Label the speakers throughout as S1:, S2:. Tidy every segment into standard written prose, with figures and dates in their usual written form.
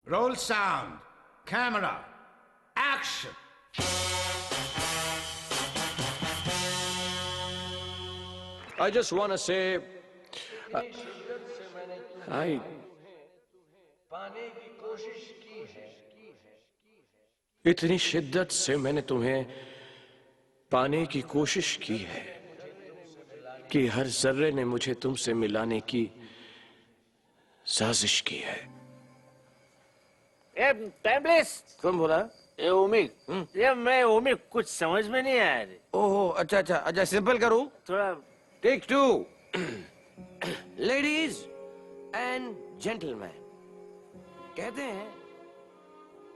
S1: Roll sound. Camera. Action.
S2: I just want to say, I इतनी शिद्दत से मैंने तुम्हें पाने की कोशिश की है कि हर जर्रे ने मुझे तुमसे मिलाने की साजिश की है।
S3: टाइमलेस
S2: कौन बोला?
S3: ये उमिक ये मैं उमिक कुछ समझ में नहीं आया रे।
S2: ओहो, अच्छा अच्छा अच्छा, सिंपल करूं?
S3: थोड़ा
S2: टेक 2। लेडीज एंड जेंटलमैन, कहते हैं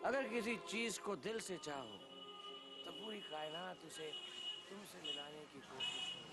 S2: अगर किसी चीज को दिल से चाहो तो पूरी कायनात उसे तुमसे मिलाने की कोशिश करे।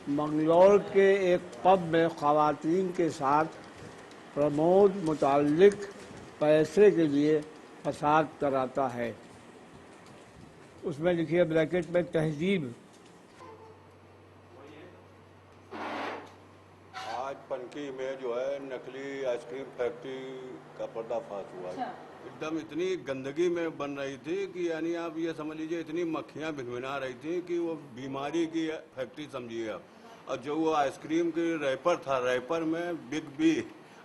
S4: मंगलौर के एक पब में ख़वातीन के साथ प्रमोद मुताल्लिक पैसे के लिए फसाद कराता है। उसमें लिखिए ब्रैकेट में तहजीब।
S5: आज पनकी में जो है नकली आइसक्रीम फैक्ट्री का पर्दाफाश हुआ। एकदम इतनी गंदगी में बन रही थी कि यानी आप ये समझ लीजिए इतनी मक्खियां भिनभिना रही थी कि वो बीमारी की फैक्ट्री समझिए आप। और जो वो आइसक्रीम की रैपर था, रैपर में बिग बी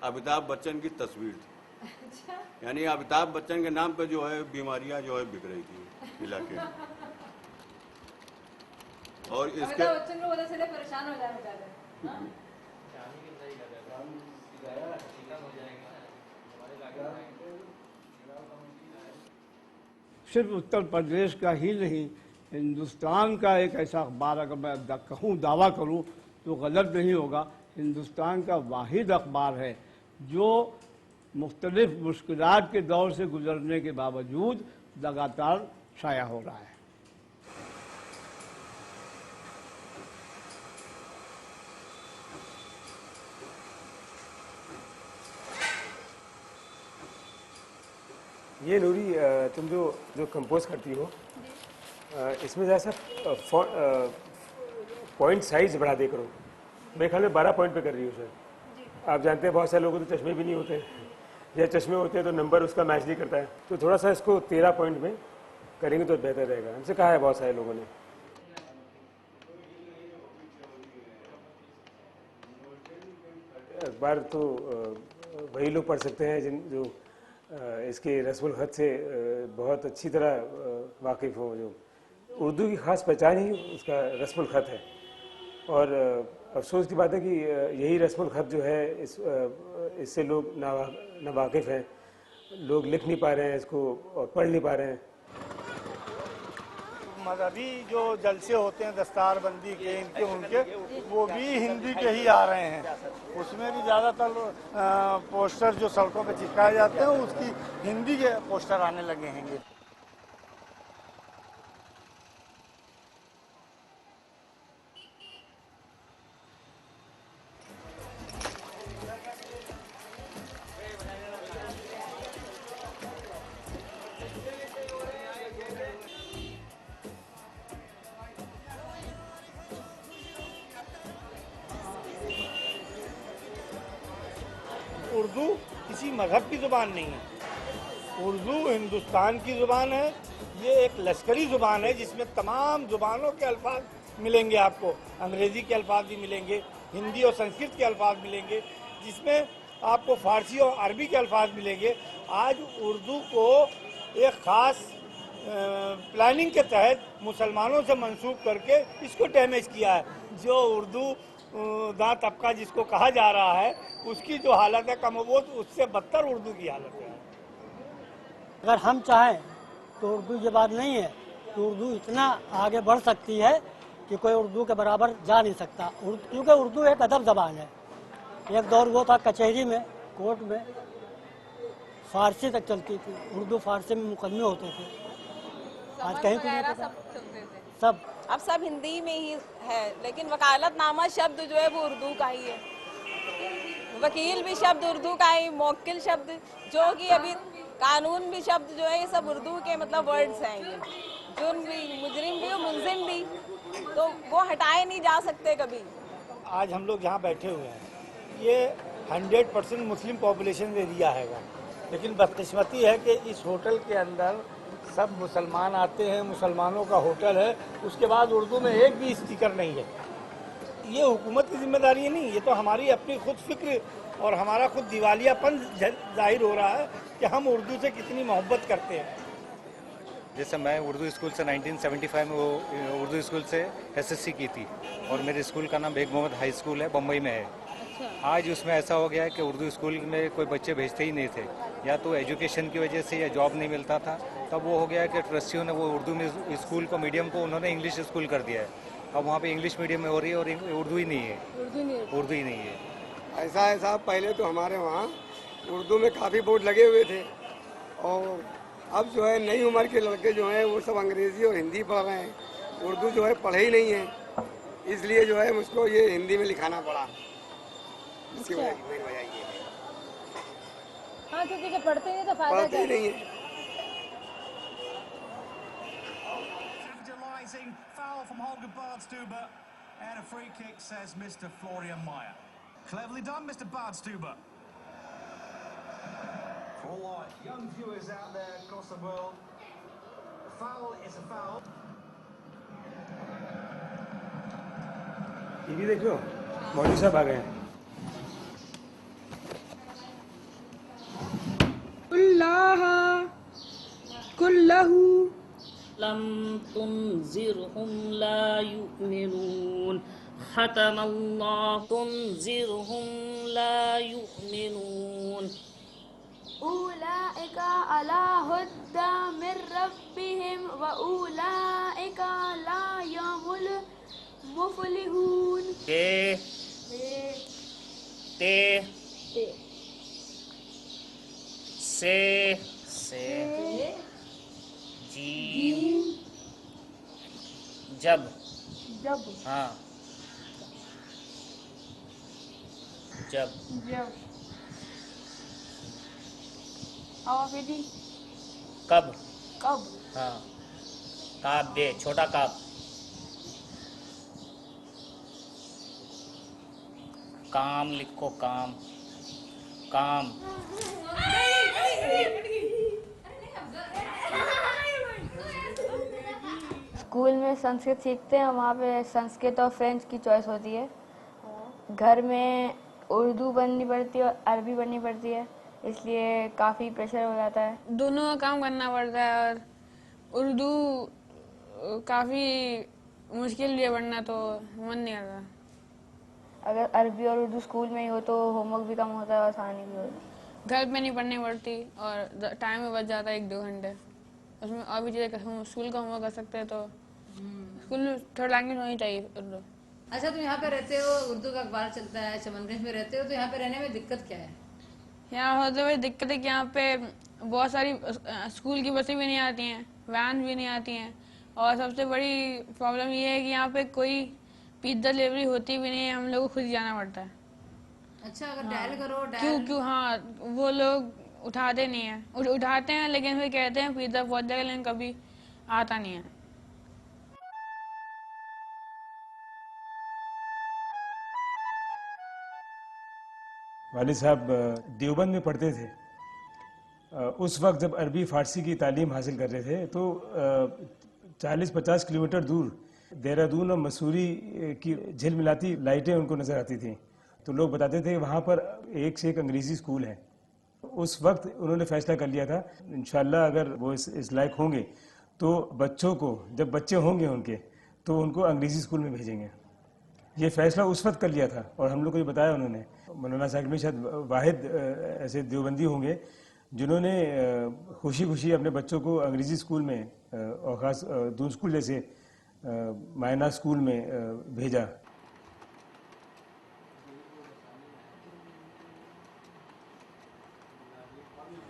S5: अमिताभ बच्चन की तस्वीर थी। अच्छा। यानी अमिताभ बच्चन के नाम पे जो है बीमारियां जो है बिक रही थी इलाके में। और इसके
S6: बच्चन को वजह से परेशान हो जाए।
S4: सिर्फ उत्तर प्रदेश का ही नहीं, हिंदुस्तान का एक ऐसा अखबार, अगर मैं कहूँ दावा करूँ तो गलत नहीं होगा, हिंदुस्तान का वाहिद अखबार है जो मुख्तलिफ मुश्किलात के दौर से गुजरने के बावजूद लगातार शाया हो रहा है।
S7: ये नूरी, तुम जो कंपोज करती हो, इसमें जैसा पॉइंट साइज बढ़ा दे करो। मेरे ख्याल में 12 पॉइंट पे कर रही हो सर। आप जानते हैं बहुत सारे लोगों को तो चश्मे भी नहीं होते, या चश्मे होते हैं तो नंबर उसका मैच नहीं करता है। तो थोड़ा सा इसको 13 पॉइंट में करेंगे तो बेहतर रहेगा। हमसे कहा है बहुत सारे लोगों ने। अखबार तो वही लोग पढ़ सकते हैं जो इसके रस्मुल ख़त से बहुत अच्छी तरह वाकिफ़ हो। जो उर्दू की ख़ास पहचान ही उसका रस्मुल ख़त है। और अफसोस की बात है कि यही रस्मुल ख़त जो है इससे लोग नावाकिफ़ हैं। लोग लिख नहीं पा रहे हैं इसको और पढ़ नहीं पा रहे हैं।
S8: मजहबी जो जलसे होते हैं दस्तारबंदी के, इनके उनके, वो भी हिंदी के ही आ रहे हैं। उसमें भी ज़्यादातर पोस्टर जो सड़कों पे चिपकाए जाते हैं उसकी हिंदी के पोस्टर आने लगे हैं। उर्दू किसी मजहब की ज़ुबान नहीं है। उर्दू हिंदुस्तान की ज़ुबान है। ये एक लश्करी ज़ुबान है जिसमें तमाम ज़ुबानों के अल्फाज मिलेंगे आपको। अंग्रेज़ी के अल्फाज भी मिलेंगे, हिंदी और संस्कृत के अल्फाज मिलेंगे, जिसमें आपको फ़ारसी और अरबी के अल्फाज मिलेंगे। आज उर्दू को एक ख़ास प्लानिंग के तहत मुसलमानों से मंसूब करके इसको डैमेज किया है। जो उर्दू दा तबका जिसको कहा जा रहा है, उसकी जो हालत है कमोबोश उससे बदतर उर्दू की हालत है।
S9: अगर हम चाहें तो उर्दू ज़बान नहीं है तो उर्दू इतना आगे बढ़ सकती है कि कोई उर्दू के बराबर जा नहीं सकता, क्योंकि उर्दू एक अदब ज़बान है। एक दौर वो था कचहरी में, कोर्ट में फारसी तक चलती थी, उर्दू फारसी में मुकदमे होते थे। आज कहीं कुछ नहीं पता, सब
S6: अब सब हिंदी में ही है, लेकिन वकालतनामा शब्द जो है वो उर्दू का ही है। वकील भी शब्द उर्दू का ही, मौकिल शब्द जो कि अभी कानून भी शब्द जो है ये सब उर्दू के मतलब वर्ड्स हैं। ये जुर्म भी, मुजरिम भी और मुलजिम भी, तो वो हटाए नहीं जा सकते कभी।
S8: आज हम लोग यहाँ बैठे हुए हैं, ये 100% मुस्लिम पॉपुलेशन एरिया है, लेकिन बदकिस्मती है कि इस होटल के अंदर सब मुसलमान आते हैं, मुसलमानों का होटल है, उसके बाद उर्दू में एक भी स्टिकर नहीं है। ये हुकूमत की जिम्मेदारी नहीं, ये तो हमारी अपनी खुद फिक्र और हमारा खुद दिवालियापन जाहिर हो रहा है कि हम उर्दू से कितनी मोहब्बत करते हैं।
S10: जैसे मैं उर्दू स्कूल से 1975 में वो उर्दू स्कूल से एसएससी की थी और मेरे स्कूल का नाम बेग मोहम्मद हाई स्कूल है, बम्बई में है। आज उसमें ऐसा हो गया है कि उर्दू स्कूल में कोई बच्चे भेजते ही नहीं थे, या तो एजुकेशन की वजह से या जॉब नहीं मिलता था। तब वो हो गया है कि ट्रस्टियों ने वो उर्दू में स्कूल को मीडियम को उन्होंने इंग्लिश स्कूल कर दिया है। अब वहाँ पे इंग्लिश मीडियम में हो रही है और उर्दू ही नहीं है, उर्दू ही नहीं है।
S11: ऐसा है साहब, पहले तो हमारे वहाँ उर्दू में काफ़ी बोर्ड लगे हुए थे, और अब जो है नई उम्र के लड़के जो हैं वो सब अंग्रेज़ी और हिंदी पढ़ रहे हैं, उर्दू जो है पढ़े ही नहीं है, इसलिए जो है मुझको ये हिंदी में लिखाना पड़ा। इसकी वजह ये है।
S6: हाँ, क्योंकि जब पढ़ते नहीं तो फायदा
S11: पढ़ते ही नहीं है।
S1: Foul from Holger Bardstuber and a free kick, says Mr. Florian Meyer. Cleverly done, Mr. Bardstuber. For all our young viewers out there across the world, a foul is a foul.
S7: TV देख लो, मौलवी साहब आ गए हैं।
S12: कुल्लहु lump तुनज़िरहुम ला युमिनून खतमल्लाहु तुनज़िरहुम ला युमिनून
S13: उलाइका अला हुद्दा मिर रब्बिहिम व उलाइका ला यहुमुल मुफलिहून।
S12: ते से जीम जब हाँ जब कब हाँ काब दे छोटा काब काम लिखो काम काम
S13: स्कूल में संस्कृत सीखते हैं, वहाँ पे संस्कृत और फ्रेंच की चॉइस होती है। घर में उर्दू पढ़नी पड़ती है और अरबी पढ़नी पड़ती है, इसलिए काफ़ी प्रेशर हो जाता है।
S6: दोनों का काम करना पड़ता है और उर्दू काफ़ी मुश्किल भी है पढ़ना, तो मन नहीं आता।
S13: अगर अरबी और उर्दू स्कूल में ही हो तो होमवर्क भी कम होता है और आसानी भी होती है।
S6: घर पे नहीं पढ़नी पड़ती और टाइम में बच जाता है 1-2 घंटे, उसमें और भी चीज़ें स्कूल का होमवर्क कर सकते हैं। तो स्कूल में थोड़ा लैंग्वेज होनी चाहिए उर्दू।
S14: अच्छा, तुम यहाँ पे रहते हो, उर्दू का अखबार चलता है, चमनगंज में रहते हो, तो यहाँ पे रहने में दिक्कत क्या है?
S6: यहाँ होते हुए दिक्कत है कि यहाँ पे बहुत सारी स्कूल की बसें भी नहीं आती हैं, वैन भी नहीं आती हैं, और सबसे बड़ी प्रॉब्लम ये है कि यहाँ पे कोई पिज्जा डिलीवरी होती भी नहीं है, हम लोग को खुद जाना पड़ता है।
S14: अच्छा, अगर डायल करो
S6: क्यों हाँ, वो लोग उठाते नहीं हैं, उठाते हैं लेकिन फिर कहते हैं पिज्जा पहुँच जाएगा, लेकिन कभी आता नहीं है।
S7: वालिद साहब देवबंद में पढ़ते थे। उस वक्त जब अरबी फ़ारसी की तालीम हासिल कर रहे थे तो 40-50 किलोमीटर दूर देहरादून और मसूरी की झिलमिलाती लाइटें उनको नज़र आती थीं। तो लोग बताते थे कि वहाँ पर एक से एक अंग्रेज़ी स्कूल है। उस वक्त उन्होंने फ़ैसला कर लिया था, इंशाल्लाह अगर वो इस लायक होंगे तो बच्चों को, जब बच्चे होंगे उनके, तो उनको अंग्रेज़ी स्कूल में भेजेंगे। ये फैसला उस वक्त कर लिया था और हम लोग को ये बताया उन्होंने। मौलाना साकिब में शायद वाहिद ऐसे देवबंदी होंगे जिन्होंने खुशी खुशी अपने बच्चों को अंग्रेजी स्कूल में और ख़ास दून स्कूल जैसे मायना स्कूल में भेजा।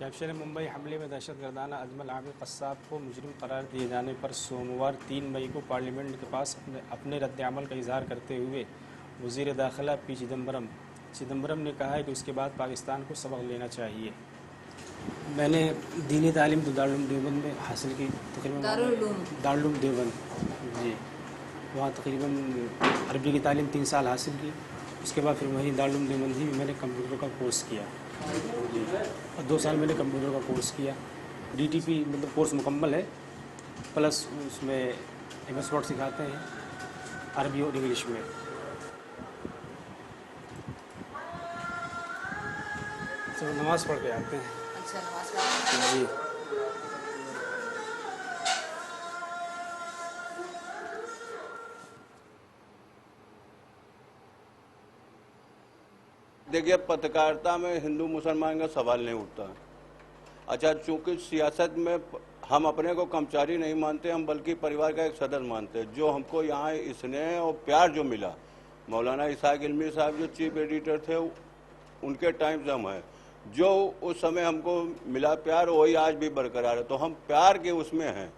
S15: कैप्शन मुंबई हमले में दहशतगर्दाना अजमल आमिर कस्साब को मुजरिम करार दिए जाने पर सोमवार 3 मई को पार्लियामेंट के पास अपने रद्द-ए-अमल का इजहार करते हुए वज़ीर दाखिला पी चिदम्बरम ने कहा है कि उसके बाद पाकिस्तान को सबक लेना चाहिए। मैंने दीनी तालीम तो दारुल देवबंद में हासिल की, तकरीबन दारुल देवबंद जी, वहाँ तकरीबन अरबी की तालीम 3 साल हासिल की। उसके बाद फिर वहीं दारुल देवबंद ही मैंने कंप्यूटर का कोर्स किया जी, और 2 साल मैंने कंप्यूटर का कोर्स किया। DTP मतलब कोर्स मुकम्मल है, प्लस उसमें MS वर्ड सिखाते हैं अरबी और इंग्लिश में। तो नमाज़ पढ़ के आते हैं।
S14: अच्छा, नमाज पढ़
S15: जी।
S5: देखिए, पत्रकारिता में हिंदू मुसलमान का सवाल नहीं उठता। अच्छा, चूंकि सियासत में हम अपने को कर्मचारी नहीं मानते, हम बल्कि परिवार का एक सदस्य मानते हैं। जो हमको यहाँ स्नेह और प्यार जो मिला, मौलाना इसाक इल्मी साहब जो चीफ एडिटर थे, उनके टाइम से हम हैं, जो उस समय हमको मिला प्यार, वही आज भी बरकरार है। तो हम प्यार के उसमें हैं।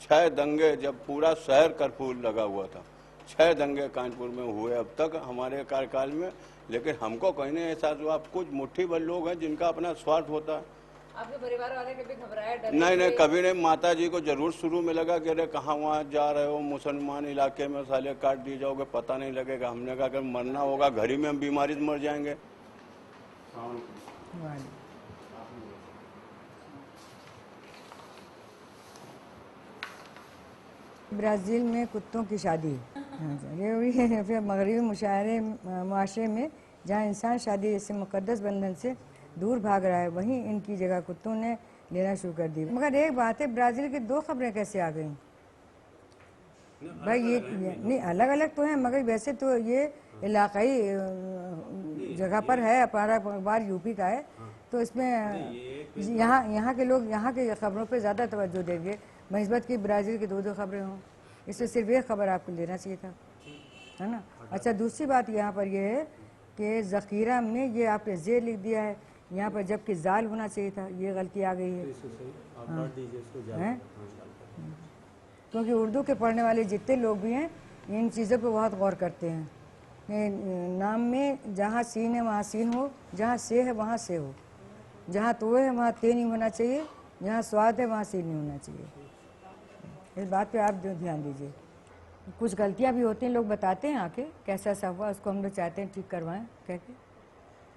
S5: 6 दंगे, जब पूरा शहर कर्फ्यू लगा हुआ था, 6 दंगे कानपुर में हुए अब तक हमारे कार्यकाल में, लेकिन हमको कहीं नहीं एहसास हुआ। कुछ मुट्ठी भर लोग हैं जिनका अपना स्वार्थ होता है।
S14: आपके परिवार वाले कभी घबराए, डरे?
S5: नहीं, कभी नहीं। माता जी को जरूर शुरू में लगा कि अरे कहाँ वहाँ जा रहे हो, मुसलमान इलाके में साले काट दिए जाओगे, पता नहीं लगेगा। हमने कहा अगर मरना होगा घर ही में, हम बीमारी से मर जाएंगे।
S16: ब्राज़ील में कुत्तों की शादी, ये हुई है फिर मगरबी मुआशरे में जहाँ इंसान शादी जैसे मुकद्दस बंधन से दूर भाग रहा है, वहीं इनकी जगह कुत्तों ने लेना शुरू कर दी। मगर एक बात है, ब्राज़ील की 2 खबरें कैसे आ गई भाई? ये नहीं, अलग अलग तो हैं, मगर वैसे तो ये इलाकाई जगह पर है। हमारा अखबार यूपी का है, तो इसमें यहाँ के लोग यहाँ की खबरों पे ज़्यादा तवज्जो देंगे बनिस्बत की ब्राज़ील की 2 खबरें हों। इससे सिर्फ एक खबर आपको लेना चाहिए था, है ना। अच्छा, दूसरी बात यहाँ पर यह है कि ज़ख़ीरा में ये आपने ज़ेर लिख दिया है यहाँ पर, जबकि ज़ाल होना चाहिए था। ये गलती आ गई है, क्योंकि उर्दू के पढ़ने वाले जितने लोग भी हैं इन चीज़ों पर बहुत गौर करते हैं। नाम में जहाँ सीन है वहाँ सीन हो, जहाँ से है वहाँ से हो, जहाँ तो है वहाँ ते नहीं होना चाहिए, जहाँ स्वाद है वहाँ सीन नहीं होना चाहिए। इस बात पे आप ध्यान दीजिए। कुछ गलतियाँ भी होती हैं, लोग बताते हैं आके कैसा ऐसा हुआ, उसको हम लोग चाहते हैं ठीक करवाएं कह के,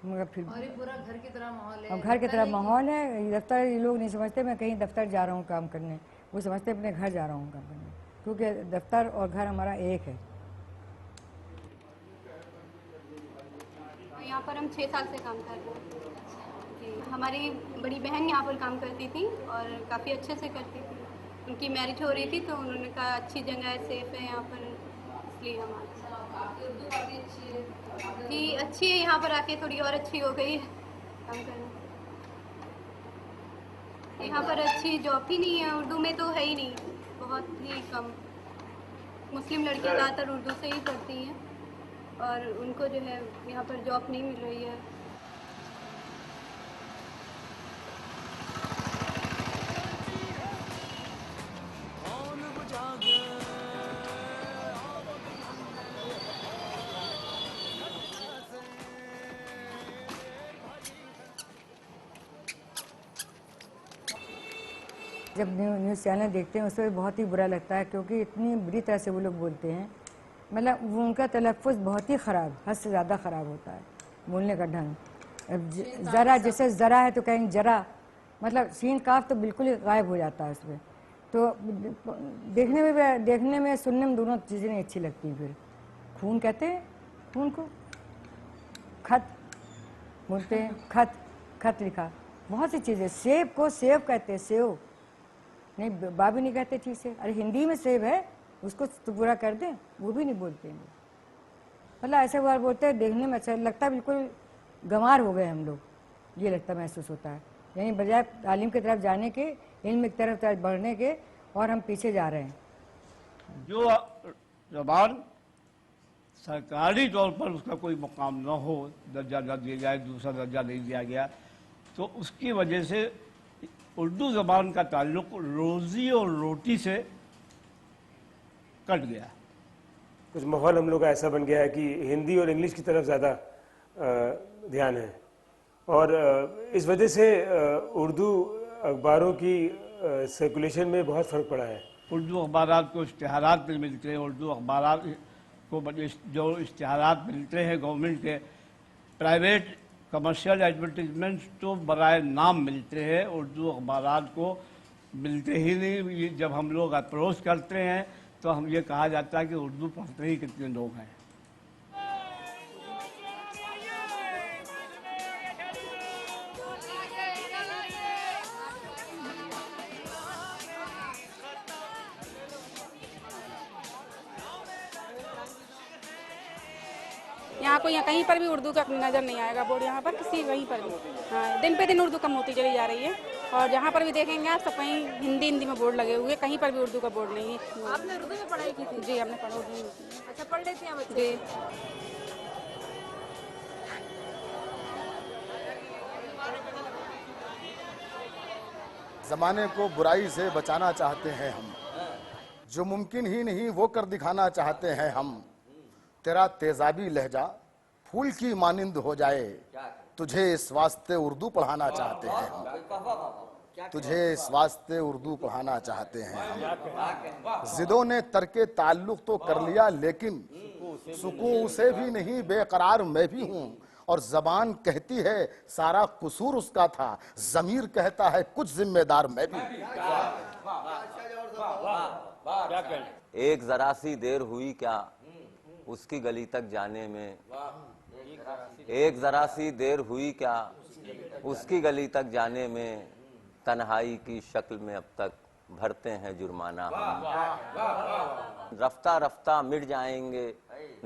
S16: मगर फिर
S14: और ये पूरा घर की तरह माहौल है।
S16: अब घर की तरह माहौल है। दफ्तर ये लोग नहीं समझते मैं कहीं दफ्तर जा रहा हूँ काम करने, वो समझते अपने घर जा रहा हूँ काम करने, क्योंकि दफ्तर और घर हमारा एक है।
S17: यहाँ पर हम 6 साल से काम कर रहे हैं जी। हमारी बड़ी बहन यहाँ पर काम करती थी और काफ़ी अच्छे से करती थी। उनकी मैरिज हो रही थी तो उन्होंने कहा अच्छी जगह है, सेफ है यहाँ पर, इसलिए हम जी अच्छी है। यहाँ पर आके थोड़ी और अच्छी हो गई है काम करना। यहाँ पर अच्छी जॉब ही नहीं है, उर्दू में तो है ही नहीं, बहुत ही कम। मुस्लिम लड़कियाँ ज़्यादातर उर्दू से ही पढ़ती हैं और उनको जो है यहाँ पर जॉब नहीं मिल रही है।
S16: जब न्यूज़ चैनल देखते हैं उसमें बहुत ही बुरा लगता है, क्योंकि इतनी बुरी तरह से वो लोग बोलते हैं। मतलब वो उनका तलफ़्फ़ुज़ बहुत ही ख़राब, हद से ज़्यादा ख़राब होता है बोलने का ढंग। ज़रा जैसे ज़रा है तो कहेंगे जरा, मतलब सीन काफ तो बिल्कुल ही गायब हो जाता है उसमें। तो देखने में सुनने में दोनों चीज़ें नहीं अच्छी लगती। फिर खून कहते हैं, खून को खत बोलते हैं, खत लिखा, बहुत सी चीज़ें। सेब को सेब कहते हैं, सेव नहीं, बाबी नहीं कहते ठीक से। अरे हिंदी में सेब है, उसको तो पूरा कर दें, वो भी नहीं बोलते हैं। मतलब ऐसे बार बोलते हैं, देखने में अच्छा लगता है, बिल्कुल गंवार हो गए हम लोग, ये लगता महसूस होता है। यानी बजाय तालीम की तरफ जाने के, इल्म की तरफ बढ़ने के, और हम पीछे जा रहे हैं।
S4: जो ज़बान सरकारी तौर पर उसका कोई मुकाम न हो, दर्जा न दिया जाए, दूसरा दर्जा नहीं दिया गया, तो उसकी वजह से उर्दू ज़बान का ताल्लुक रोज़ी और रोटी से कट गया।
S7: कुछ माहौल हम लोग का ऐसा बन गया है कि हिंदी और इंग्लिश की तरफ ज़्यादा ध्यान है, और इस वजह से उर्दू अखबारों की सर्कुलेशन में बहुत फ़र्क पड़ा है।
S4: उर्दू अखबारात को इश्तिहारात में मिलते हैं, उर्दू अखबारात को जो इश्तिहारात मिलते हैं गवर्नमेंट के, प्राइवेट कमर्शियल एडवर्टीजमेंट्स तो बराए नाम मिलते हैं, उर्दू अखबारात को मिलते ही नहीं। जब हम लोग अप्रोच करते हैं तो हम ये कहा जाता है कि उर्दू पढ़ते ही कितने लोग हैं।
S18: यहाँ को यहाँ कहीं पर भी उर्दू का नज़र नहीं आएगा बोर्ड, यहाँ पर किसी कहीं पर भी। हाँ, दिन पे दिन उर्दू कम होती चली जा रही है, और जहाँ पर भी देखेंगे आप सब कहीं हिंदी में बोर्ड लगे हुए, कहीं पर भी उर्दू का बोर्ड नहीं है।
S14: आपने उर्दू में पढ़ाई की थी?
S18: जी, हमने पढ़ा।
S14: अच्छा, पढ़ लेते हैं बच्चे?
S18: जी।
S19: ज़माने को बुराई से बचाना चाहते हैं हम, जो मुमकिन ही नहीं वो कर दिखाना चाहते हैं हम। तेरा तेजाबी लहजा फूल की मानिंद हो जाए, तुझे इस वास्ते उर्दू पढ़ाना चाहते हैं हम, तुझे इस वास्ते उर्दू पढ़ाना चाहते हैं हम। जिदों ने तरके ताल्लुक तो कर लिया, लेकिन सुकून उसे भी नहीं, बेकरार मैं भी हूँ। और जबान कहती है सारा कसूर उसका था, जमीर कहता है कुछ जिम्मेदार मैं भी।
S20: एक जरा सी देर हुई क्या उसकी गली तक जाने में, एक जरा सी देर हुई क्या उसकी गली तक जाने में, तन्हाई की शक्ल में अब तक भरते हैं जुर्माना हम। रफ्ता रफ्ता मिट जाएंगे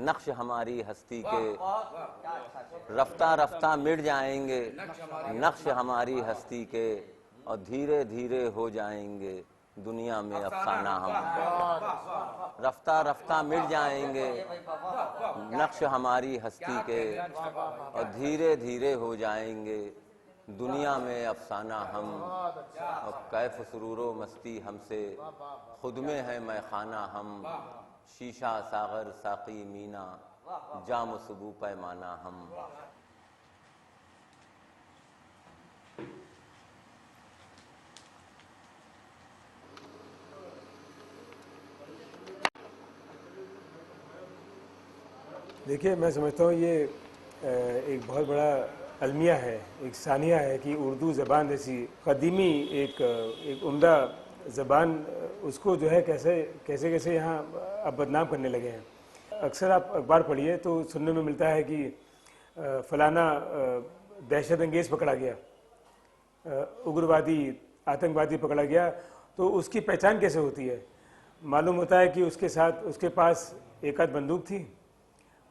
S20: नक्श हमारी हस्ती के, रफ्ता रफ्ता मिट जाएंगे नक्श हमारी हस्ती के, और धीरे धीरे हो जाएंगे दुनिया में अफसाना हम। रफ्ता रफ्ता मिट जाएंगे नक्श हमारी हस्ती के, और धीरे धीरे हो जाएंगे दुनिया में अफसाना हम। और कैफ सुरूरो मस्ती हमसे खुद में है मैं खाना हम, शीशा सागर साकी मीना जाम सुबू पैमाना हम।
S7: देखिए, मैं समझता हूँ ये एक बहुत बड़ा अलमिया है, एक सानिया है कि उर्दू ज़बान जैसी कदीमी एक उम्दा ज़बान, उसको जो है कैसे यहाँ अब बदनाम करने लगे हैं। अक्सर आप अखबार पढ़िए तो सुनने में मिलता है कि फलाना दहशत अंगेज़ पकड़ा गया, उग्रवादी आतंकवादी पकड़ा गया, तो उसकी पहचान कैसे होती है? मालूम होता है कि उसके साथ उसके पास एक आध बंदूक थी,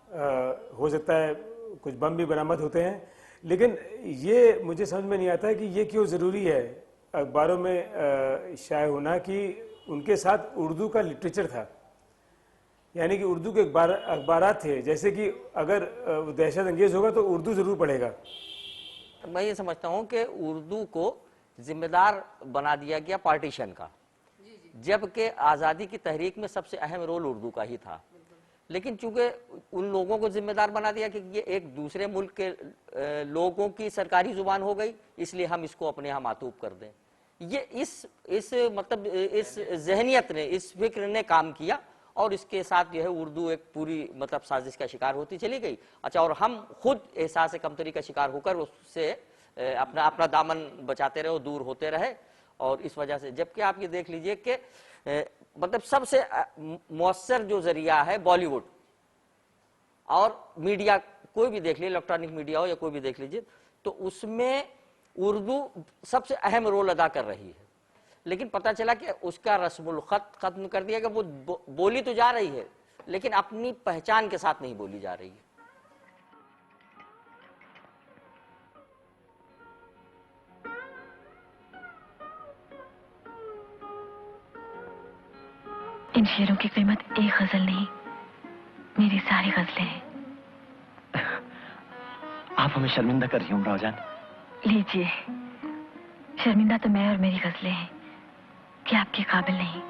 S7: हो सकता है कुछ बम भी बरामद होते हैं, लेकिन ये मुझे समझ में नहीं आता है कि ये क्यों ज़रूरी है अखबारों में शाये होना कि उनके साथ उर्दू का लिटरेचर था, यानी कि उर्दू के अखबारात थे, जैसे कि अगर दहशत अंगेज होगा तो उर्दू ज़रूर पढ़ेगा।
S21: मैं ये समझता हूँ कि उर्दू को जिम्मेदार बना दिया गया पार्टीशन का, जबकि आज़ादी की तहरीक में सबसे अहम रोल उर्दू का ही था। लेकिन चूंकि उन लोगों को जिम्मेदार बना दिया कि ये एक दूसरे मुल्क के लोगों की सरकारी जुबान हो गई, इसलिए हम इसको अपने यहाँ मातूब कर दें। ये इस मतलब इस जहनियत ने, इस फिक्र ने काम किया, और इसके साथ जो है उर्दू एक पूरी मतलब साजिश का शिकार होती चली गई। अच्छा, और हम खुद एहसास कमतरी का शिकार होकर उससे अपना दामन बचाते रहे और दूर होते रहे। और इस वजह से, जबकि आप ये देख लीजिए कि मतलब सबसे मौसर जो जरिया है बॉलीवुड और मीडिया, कोई भी देख लीजिए, इलेक्ट्रॉनिक मीडिया हो या कोई भी देख लीजिए, तो उसमें उर्दू सबसे अहम रोल अदा कर रही है। लेकिन पता चला कि उसका रस्मुल खत खत्म कर दिया कि वो बोली तो जा रही है लेकिन अपनी पहचान के साथ नहीं बोली जा रही है।
S3: इन शेरों की कीमत एक गजल नहीं, मेरी सारी गजलें हैं।
S22: आप हमें शर्मिंदा कर रही हो उमराव जान।
S3: लीजिए, शर्मिंदा तो मैं और मेरी गजलें हैं कि आपके काबिल नहीं।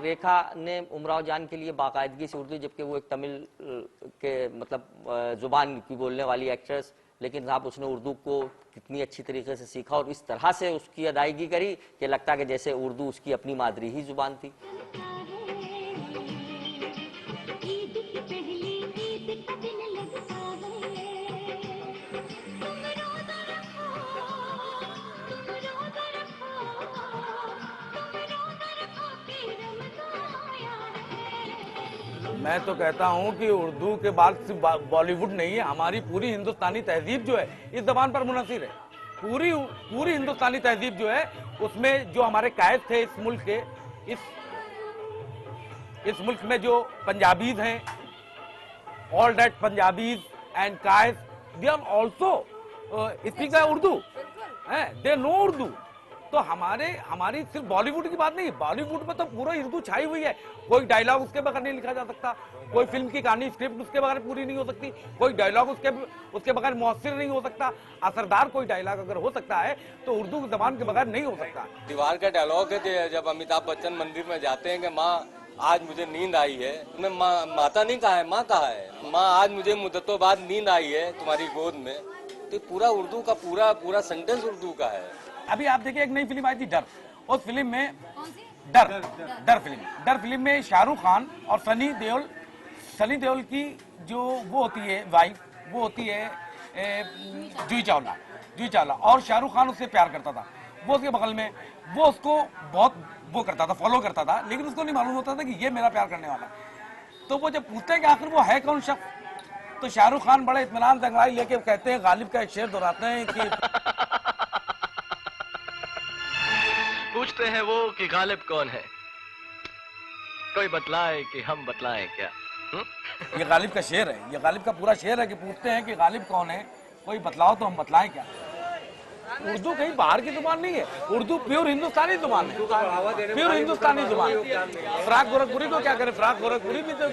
S21: रेखा ने उमराव जान के लिए बाकायदगी से उर्दू, जबकि वो एक तमिल के मतलब जुबान की बोलने वाली एक्ट्रेस, लेकिन साहब उसने उर्दू को कितनी अच्छी तरीके से सीखा और इस तरह से उसकी अदायगी करी कि लगता कि जैसे उर्दू उसकी अपनी मादरी ही जुबान थी।
S23: मैं तो कहता हूं कि उर्दू के बाद सिर्फ बॉलीवुड नहीं है, हमारी पूरी हिंदुस्तानी तहजीब जो है इस जबान पर मुनहसिर है। पूरी हिंदुस्तानी तहजीब जो है उसमें जो हमारे कायद थे इस मुल्क के, इस मुल्क में जो पंजाबीज हैं, ऑल दैट पंजाबीज एंड कायद, they are also speak Urdu, they know Urdu. तो हमारी सिर्फ बॉलीवुड की बात नहीं, बॉलीवुड में तो पूरा उर्दू छाई हुई है। कोई डायलॉग उसके बगैर नहीं लिखा जा सकता, कोई फिल्म की कहानी स्क्रिप्ट उसके बगैर पूरी नहीं हो सकती, कोई डायलॉग उसके बगैर मुअस्सिर नहीं हो सकता, असरदार कोई डायलॉग अगर हो सकता है तो उर्दू की जबान के बगैर नहीं हो सकता।
S5: दीवार का डायलॉग है कि जब अमिताभ बच्चन मंदिर में जाते हैं कि माँ आज मुझे नींद आई है, मैं माता नहीं कहा है, माँ कहा है, माँ आज मुझे मुद्दतों बाद नींद आई है तुम्हारी गोद में। तो पूरा उर्दू का पूरा सेंटेंस उर्दू का है।
S23: अभी आप देखिए एक नई फिल्म आई थी डर, उस फिल्म में डर फिल्म में शाहरुख खान और सनी देओल की जो वो होती है वाइफ, वो होती है जूही चावला और शाहरुख खान उससे प्यार करता था। वो उसके बगल में वो उसको बहुत वो करता था, फॉलो करता था, लेकिन उसको नहीं मालूम होता था कि ये मेरा प्यार करने वाला। तो वो जब पूछते हैं कि आखिर वो है कौन शख्स, तो शाहरुख खान बड़े इत्मीनान से अंगड़ाई लेके कहते हैं, गालिब का एक शेर दोहराते हैं कि
S22: पूछते हैं वो कि गालिब कौन है, कोई बतलाए कि हम बतलाएं क्या।
S23: ये गालिब का शेर है, ये गालिब का पूरा शेर है कि पूछते हैं कि गालिब कौन है, कोई बतलाओ तो हम बतलाएं क्या। उर्दू कहीं बाहर की जुबान नहीं है, उर्दू प्योर हिंदुस्तानी जुबान है, प्योर हिंदुस्तानी जुबान। फराक गोरखपुरी को क्या करे, फराक गोरखपुरी भी तो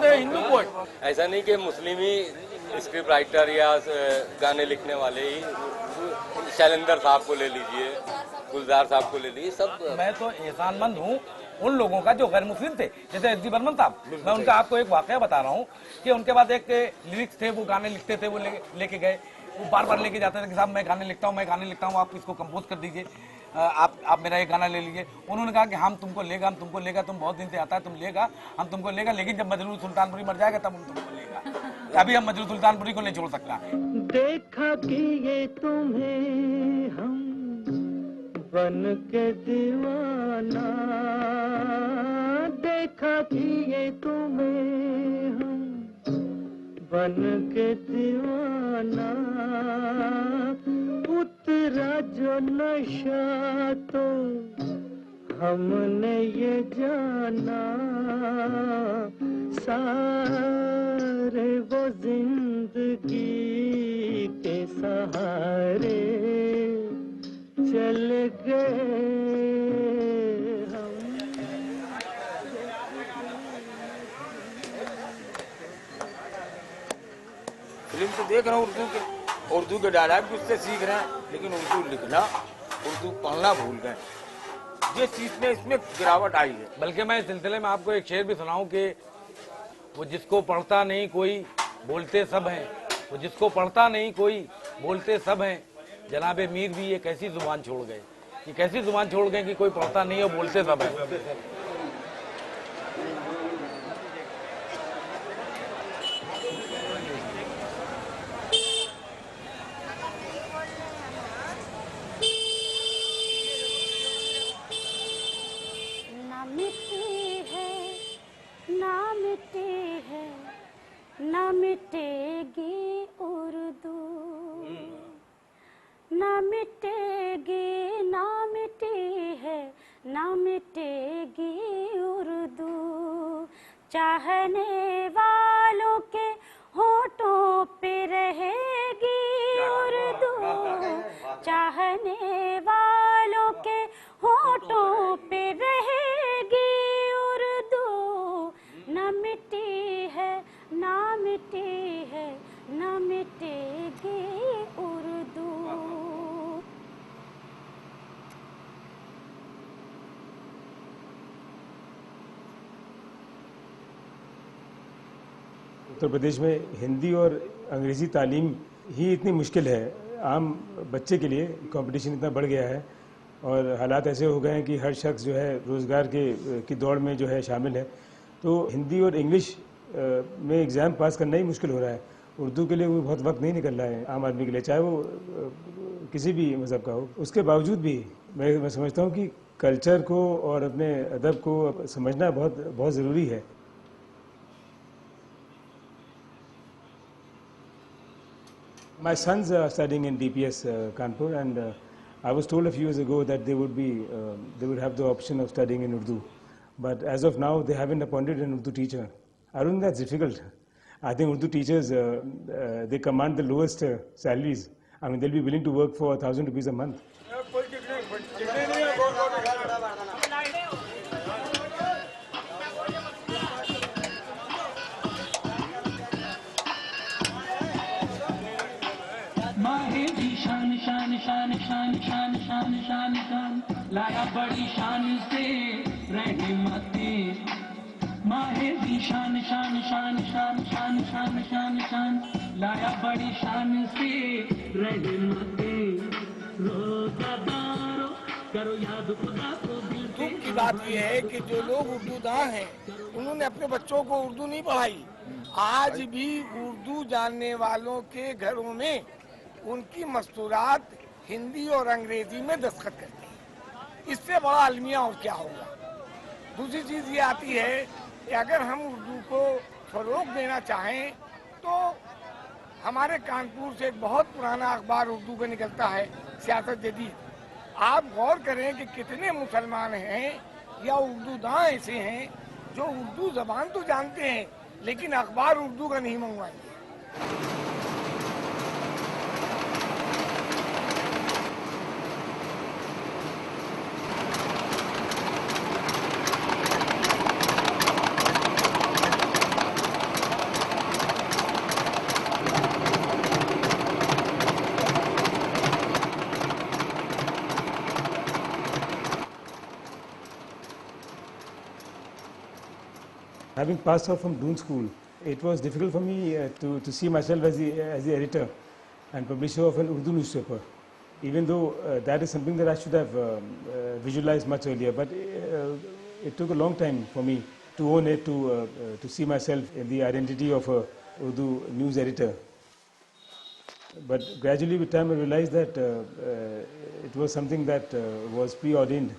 S23: हिंदू पोएट।
S5: ऐसा नहीं कि मुस्लिम ही स्क्रिप्ट राइटर या गाने लिखने वाले ही, शैलेंद्र साहब को ले लीजिए, गुलजार साहब को ले लीजिए, सब।
S23: मैं तो एहसानमंद हूँ उन लोगों का जो गैर मुस्लिम थे, जैसे एस डी बर्मन साहब। मैं उनका आपको एक वाकया बता रहा हूँ कि उनके बाद एक लिरिक्स थे, वो गाने लिखते थे, वो लेके गए, वो बार बार लेके जाते थे कि साहब मैं गाने लिखता हूँ, आप इसको कंपोज कर दीजिए, आप मेरा एक गाना ले लीजिए। उन्होंने कहा कि हम तुमको लेगा, तुम बहुत दिन से आता है, तुम लेगा, हम तुमको लेगा, लेकिन जब मजनू सुल्तानपुरी मर जाएगा तब हम तुमको लेगा। अभी हम मजनू सुल्तानपुरी को नहीं छोड़ सकता।
S24: देखा कि ये तुम्हें हम बन के दीवाना, देखा कि ये तुम्हें हम बन के दीवाना, उतरा जो नशा तो हमने ये जाना, सारे वो जिंदगी के सहारे चल गए हम।
S25: फिल्म तो देख रहा हूँ उर्दू के डायलॉग भी उससे सीख रहे हैं, लेकिन उर्दू लिखना, उर्दू पढ़ना भूल गए। ये चीज में इसमें गिरावट आई है।
S23: बल्कि मैं इस सिलसिले में आपको एक शेर भी सुनाऊं कि वो जिसको पढ़ता नहीं कोई बोलते सब हैं, वो जिसको पढ़ता नहीं कोई बोलते सब हैं, जनाबे मीर भी ये कैसी जुबान छोड़ गए, ये कैसी जुबान छोड़ गए कि कोई पढ़ता नहीं और बोलते सब हैं।
S26: न मिटेगी उर्दू, न
S2: चाहने वालों के होठों पे रहेगी उर्दू, चाहने वालों के होठों पे रहेगी उर्दू, न मिटी है ना मिटी है न मिटेगी उर्दू।
S7: उत्तर प्रदेश में हिंदी और अंग्रेज़ी तालीम ही इतनी मुश्किल है, आम बच्चे के लिए कंपटीशन इतना बढ़ गया है और हालात ऐसे हो गए हैं कि हर शख्स जो है रोज़गार की दौड़ में जो है शामिल है, तो हिंदी और इंग्लिश में एग्ज़ाम पास करना ही मुश्किल हो रहा है। उर्दू के लिए वो बहुत वक्त नहीं निकल रहा है आम आदमी के लिए, चाहे वो किसी भी मज़हब का हो। उसके बावजूद भी मैं समझता हूँ कि कल्चर को और अपने अदब को समझना बहुत ज़रूरी है। My sons are studying in DPS Kanpur, and I was told a few years ago that they would have the option of studying in Urdu, but as of now they haven't appointed an Urdu teacher. I don't think that's difficult. I think Urdu teachers they command the lowest salaries. I mean, they'll be willing to work for 1,000 rupees a month.
S24: लाया बड़ी शान से रहमते, माहे भी शान शान शान शान शान शान शान शान, लाया बड़ी शान से रहमते, रोज़ादारो करो याद खुदा को।
S25: दुख की बात यह है कि जो लोग उर्दूदां हैं उन्होंने अपने बच्चों को उर्दू नहीं पढ़ाई। आज भी उर्दू जानने वालों के घरों में उनकी मस्तूरात हिंदी और अंग्रेजी में दस्तखत करती है। इससे बड़ा अलमिया और क्या होगा। दूसरी चीज़ ये आती है कि अगर हम उर्दू को फरोग देना चाहें तो हमारे कानपुर से एक बहुत पुराना अखबार उर्दू का निकलता है, सियासत जदीद। आप गौर करें कि कितने मुसलमान हैं या उर्दूदां ऐसे हैं जो उर्दू ज़बान तो जानते हैं लेकिन अखबार उर्दू का नहीं मंगवाएंगे।
S7: Having passed out from Doon School, it was difficult for me to see myself as the editor and publisher of an Urdu newspaper, even though that is something that I should have visualized much earlier. But it took a long time for me to own it, to see myself in the identity of a Urdu news editor. But gradually with time I realized that it was something that was preordained.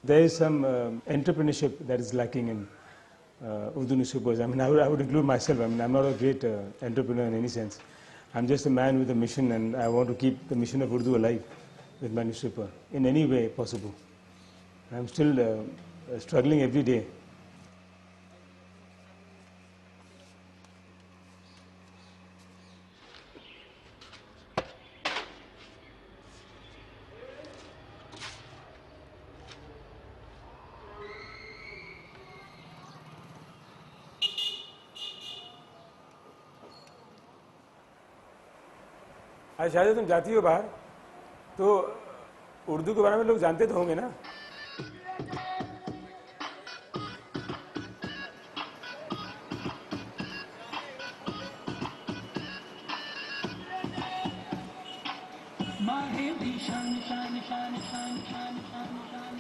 S7: There is some entrepreneurship that is lacking in Urdu newspapers. I mean, I would include myself. I mean, I'm not a great entrepreneur in any sense. I'm just a man with a mission, and I want to keep the mission of Urdu alive with my newspaper in any way possible. I'm still struggling every day. शायद तुम जाती हो बाहर तो उर्दू के बारे में लोग जानते तो होंगे ना।
S24: माहे भी शान शान शान शान शान शान शान